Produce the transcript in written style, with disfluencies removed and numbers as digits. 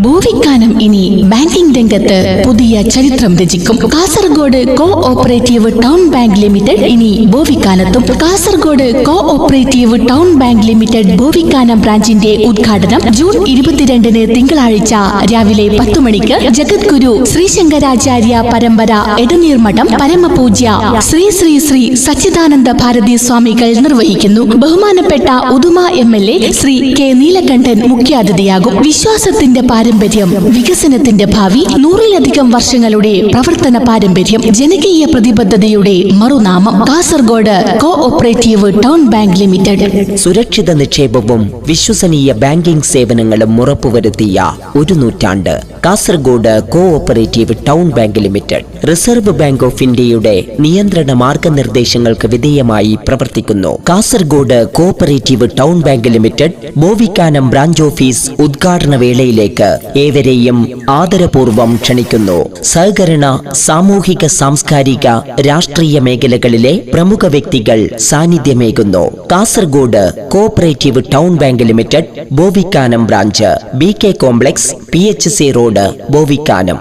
ഭൂവിക്കാനം ഇനി ബാങ്കിംഗ് രംഗത്ത് പുതിയ ചരിത്രം രചിക്കും. Kasaragod co operative town bank limited ഇനി ഭൂവിക്കാനത്തും. Kasaragod co operative town bank limited Bhuvikkanam ബ്രാഞ്ചിന്റെ ഉദ്ഘാടനം ജൂൺ 22 തിങ്കളാഴ്ച രാവിലെ 10 മണിക്ക് ജഗദ്ഗുരു ശ്രീശങ്കരാചാര്യ പരമ്പര എടനീർമഠം പരമപൂജ്യ ശ്രീ ശ്രീ ശ്രീ സച്ചിദാനന്ദ ഭാരതി സ്വാമികൾ നിർവഹിക്കുന്നു. ബഹുമാനപ്പെട്ട ഉദുമ MLA ശ്രീ കെ നീലകണ്ഠൻ മുഖ്യാതിഥിയാകും. വിശ്വാസത്തിന്റെ പാരമ്പര്യം, വികസനത്തിന്റെ ഭാവി, 100-ലധികം വർഷങ്ങളുടെ പ്രവർത്തന പാരമ്പര്യം, ജനകീയ പ്രതിബദ്ധതയുടെ മറുനാമം Kasaragod co operative town bank limited. സുരക്ഷിത നിക്ഷേപവും വിശ്വസനീയ ബാങ്കിംഗ് സേവനങ്ങളും ഉറപ്പുവരുത്തിയ ഒരു നൂറ്റാണ്ട്. Kasaragod co operative town bank limited reserve bank of ഇന്ത്യയുടെ നിയന്ത്രണ മാർഗനിർദ്ദേശങ്ങൾക്ക് വിധേയമായി പ്രവർത്തിക്കുന്നു. Kasaragod cooperative town bank limited Bhuvikkanam branch office ഉദ്ഘാടന വേളയിലേക്ക് ഏവരെയും ആദരപൂർവ്വം ക്ഷണിക്കുന്നു. സഹകരണ, സാമൂഹിക, സാംസ്കാരിക, രാഷ്ട്രീയ മേഖലകളിലെ പ്രമുഖ വ്യക്തികൾ സാന്നിധ്യമേകുന്നു. Kasaragod cooperative town bank limited Bhuvikkanam branch, BK complex, PHC road, ഭൂവിക്കാനം.